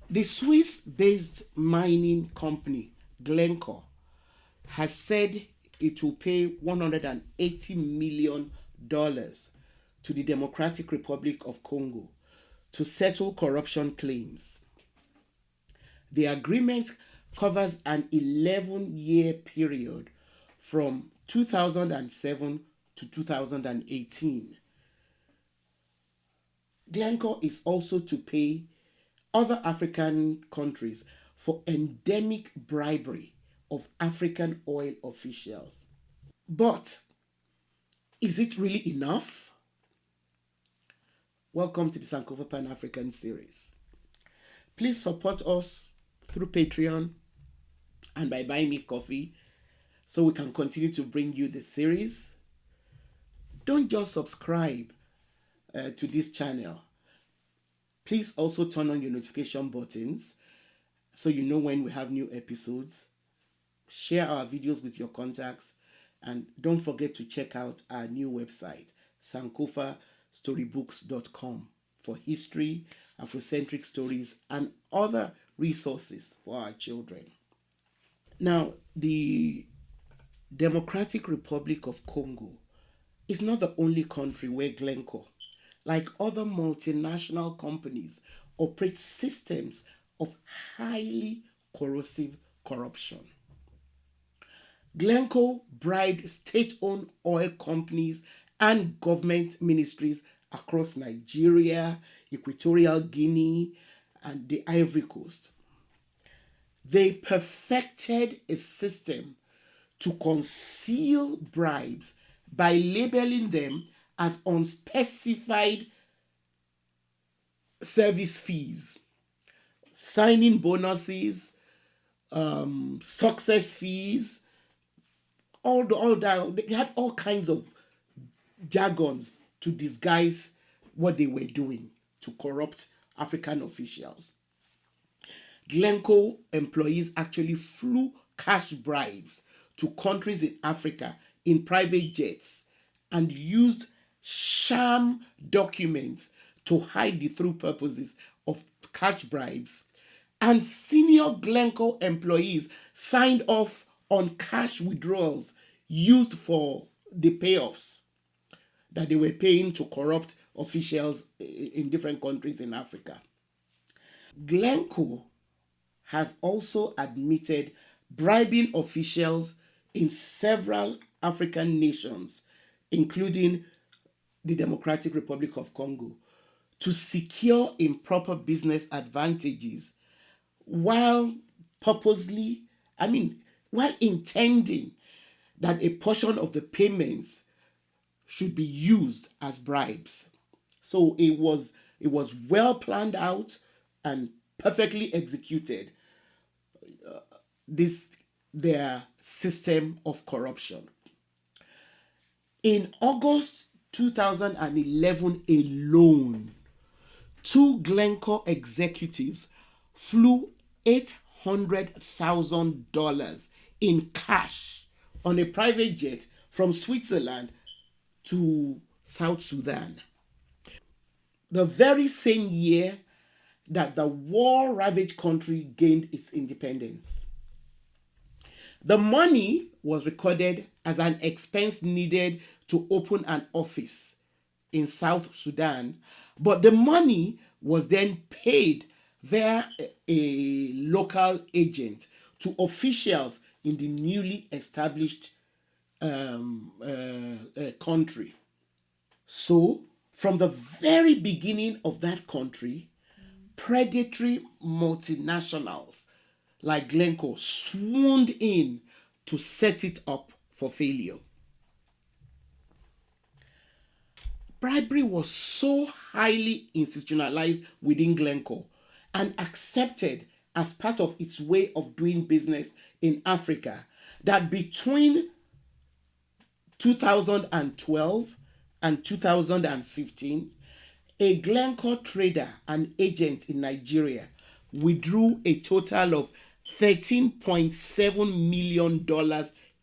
The Swiss-based mining company Glencore has said it will pay $180 million to the Democratic Republic of Congo to settle corruption claims. The agreement covers an 11-year period from 2007 to 2018. Glencore is also to pay other African countries for endemic bribery of African oil officials. But is it really enough? Welcome to the Sankofa Pan African series. Please support us through Patreon and by buying me coffee so we can continue to bring you the series. Don't just subscribe to this channel. Please also turn on your notification buttons so you know when we have new episodes. Share our videos with your contacts, and don't forget to check out our new website, sankofastorybooks.com, for history, Afrocentric stories, and other resources for our children. Now, the Democratic Republic of Congo is not the only country where Glencore, like other multinational companies, operates systems of highly corrosive corruption. Glencore bribed state-owned oil companies and government ministries across Nigeria, Equatorial Guinea, and the Ivory Coast. They perfected a system to conceal bribes by labeling them as unspecified service fees, signing bonuses, success fees, all that. They had all kinds of jargons to disguise what they were doing to corrupt African officials. Glencore employees actually flew cash bribes to countries in Africa in private jets and used sham documents to hide the true purposes of cash bribes. And senior Glencore employees signed off on cash withdrawals used for the payoffs that they were paying to corrupt officials in different countries in Africa. Glencore has also admitted bribing officials in several African nations, including the Democratic Republic of Congo, to secure improper business advantages while intending that a portion of the payments should be used as bribes. So it was well planned out and perfectly executed, their system of corruption. In August 2011 alone, 2 Glencore executives flew $800,000 in cash on a private jet from Switzerland to South Sudan. The very same year that the war-ravaged country gained its independence. The money was recorded as an expense needed to open an office in South Sudan, but the money was then paid via a local agent to officials in the newly established country. So, from the very beginning of that country, predatory multinationals like Glencore swooned in to set it up for failure. Bribery was so highly institutionalized within Glencore and accepted as part of its way of doing business in Africa that between 2012 and 2015, a Glencore trader and agent in Nigeria withdrew a total of $13.7 million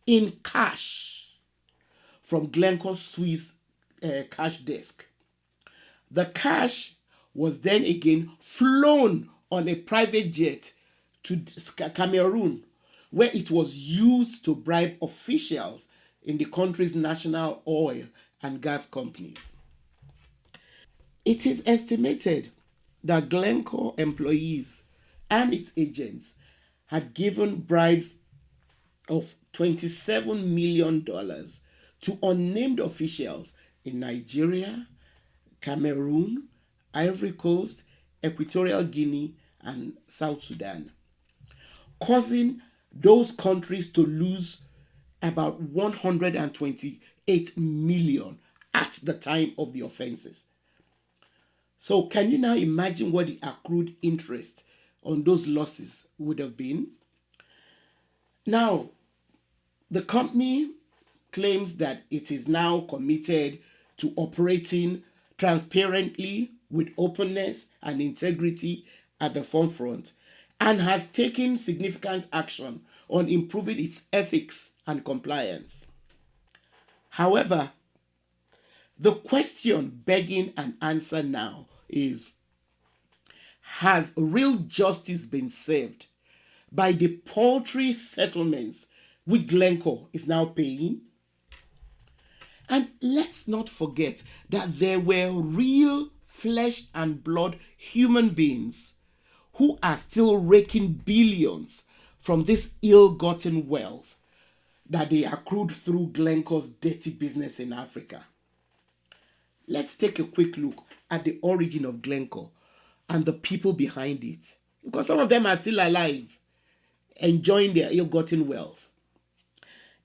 in cash from Glencore's Swiss cash desk. The cash was then again flown on a private jet to Cameroon, where it was used to bribe officials in the country's national oil and gas companies. It is estimated that Glencore employees and its agents had given bribes of $27 million to unnamed officials in Nigeria, Cameroon, Ivory Coast, Equatorial Guinea, and South Sudan, causing those countries to lose about 128 million at the time of the offenses. So, can you now imagine what the accrued interest on those losses would have been? Now, the company claims that it is now committed to operating transparently with openness and integrity at the forefront and has taken significant action on improving its ethics and compliance. However, the question begging an answer now is, has real justice been served by the paltry settlements which Glencore is now paying? And let's not forget that there were real flesh and blood human beings who are still raking billions from this ill-gotten wealth that they accrued through Glencore's dirty business in Africa. Let's take a quick look at the origin of Glencore and the people behind it, because some of them are still alive, enjoying their ill-gotten wealth.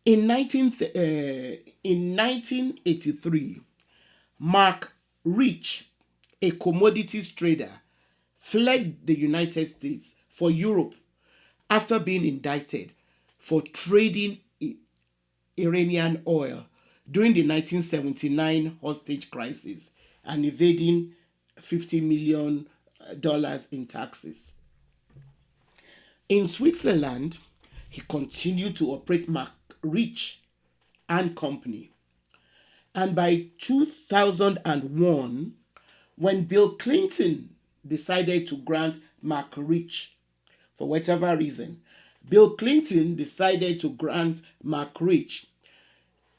In 1983, Mark Rich, a commodities trader, fled the United States for Europe after being indicted for trading Iranian oil during the 1979 hostage crisis and evading $50 million in taxes. In Switzerland, he continued to operate Mark Rich and Company. And by 2001, when Bill Clinton decided to grant Mark Rich, for whatever reason, Bill Clinton decided to grant Mark Rich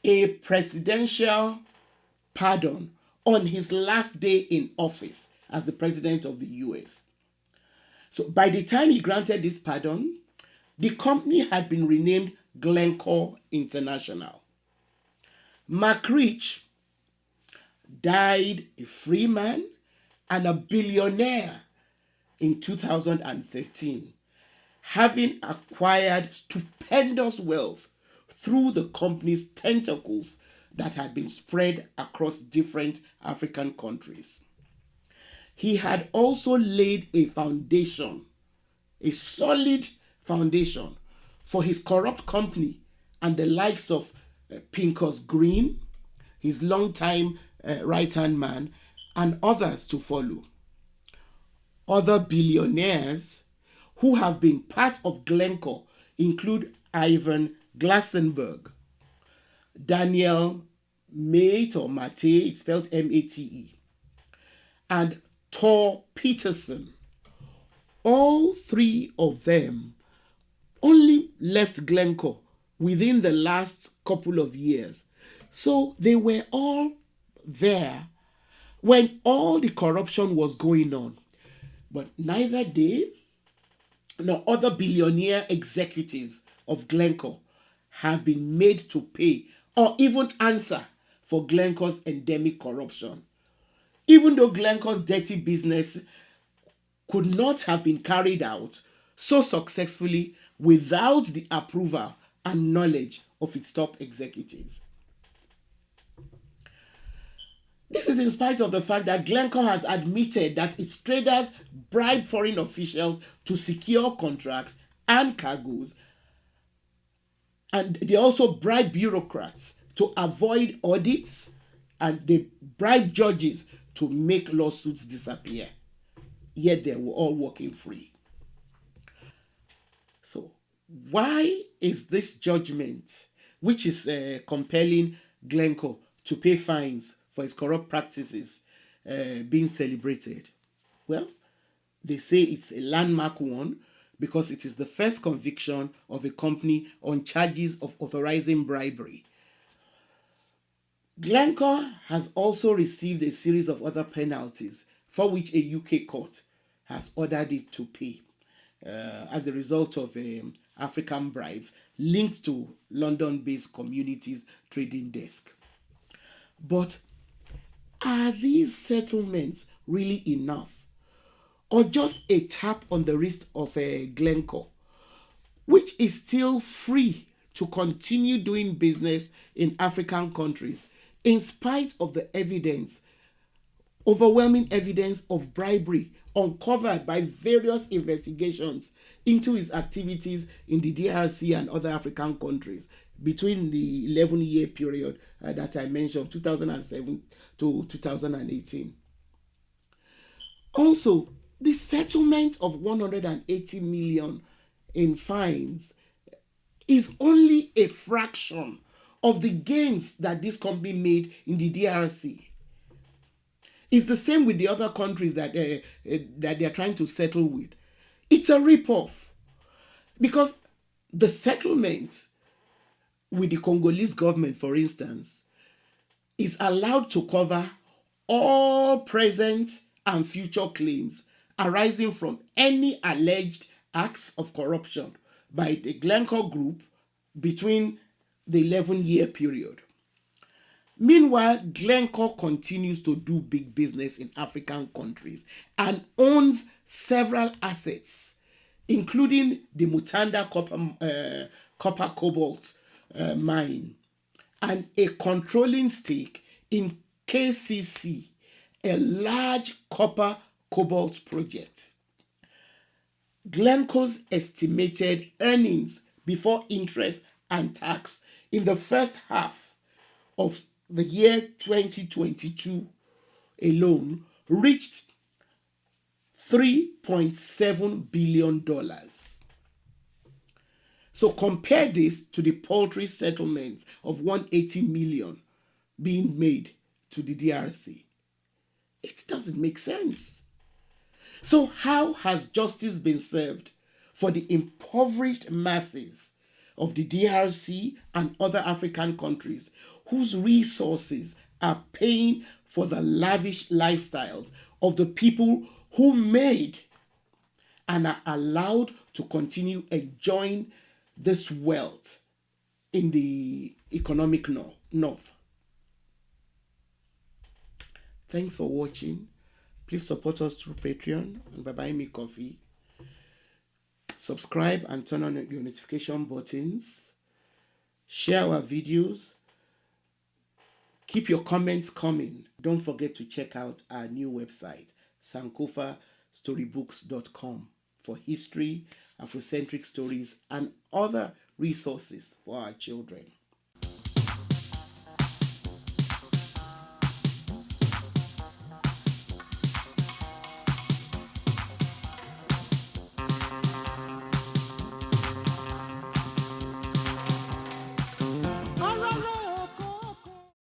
a presidential pardon on his last day in office as the president of the US. So by the time he granted this pardon, the company had been renamed Glencore International. Mark Rich died a free man and a billionaire in 2013, having acquired stupendous wealth through the company's tentacles that had been spread across different African countries. He had also laid a foundation, a solid foundation, for his corrupt company and the likes of Pincus Green, his longtime right-hand man, and others to follow. Other billionaires who have been part of Glencore include Ivan Glassenberg, Daniel Mate or Mate, it's spelled M-A-T-E, and Thor Peterson. All three of them only left Glencore within the last couple of years. So they were all there when all the corruption was going on. But neither they nor other billionaire executives of Glencore have been made to pay or even answer for Glencore's endemic corruption. Even though Glencore's dirty business could not have been carried out so successfully without the approval and knowledge of its top executives. This is in spite of the fact that Glencore has admitted that its traders bribe foreign officials to secure contracts and cargoes, and they also bribe bureaucrats to avoid audits, and they bribe judges to make lawsuits disappear. Yet they were all walking free. So, why is this judgment, which is compelling Glencore to pay fines for its corrupt practices, being celebrated? Well, they say it's a landmark one because it is the first conviction of a company on charges of authorizing bribery. Glencore has also received a series of other penalties for which a UK court has ordered it to pay as a result of African bribes linked to London-based Communities Trading Desk. But are these settlements really enough? Or just a tap on the wrist of a Glencore, which is still free to continue doing business in African countries in spite of the evidence, overwhelming evidence of bribery uncovered by various investigations into his activities in the DRC and other African countries between the 11-year period that I mentioned, 2007 to 2018. Also, the settlement of 180 million in fines is only a fraction of the gains that this company made in the DRC. It's the same with the other countries that they're trying to settle with. It's a ripoff because the settlement with the Congolese government, for instance, is allowed to cover all present and future claims arising from any alleged acts of corruption by the Glencore Group between the 11-year period. Meanwhile, Glencore continues to do big business in African countries and owns several assets, including the Mutanda copper cobalt mine and a controlling stake in KCC, a large copper cobalt project. Glencore's estimated earnings before interest and tax in the first half of the year 2022 alone reached $3.7 billion. So compare this to the paltry settlements of 180 million being made to the DRC. It doesn't make sense. So how has justice been served for the impoverished masses of the DRC and other African countries whose resources are paying for the lavish lifestyles of the people who made and are allowed to continue enjoying this wealth in the economic north? Thanks for watching. Please support us through Patreon and by buying me coffee. Subscribe and turn on your notification buttons. Share our videos. Keep your comments coming. Don't forget to check out our new website, sankofastorybooks.com, for history, Afrocentric stories, and other resources for our children.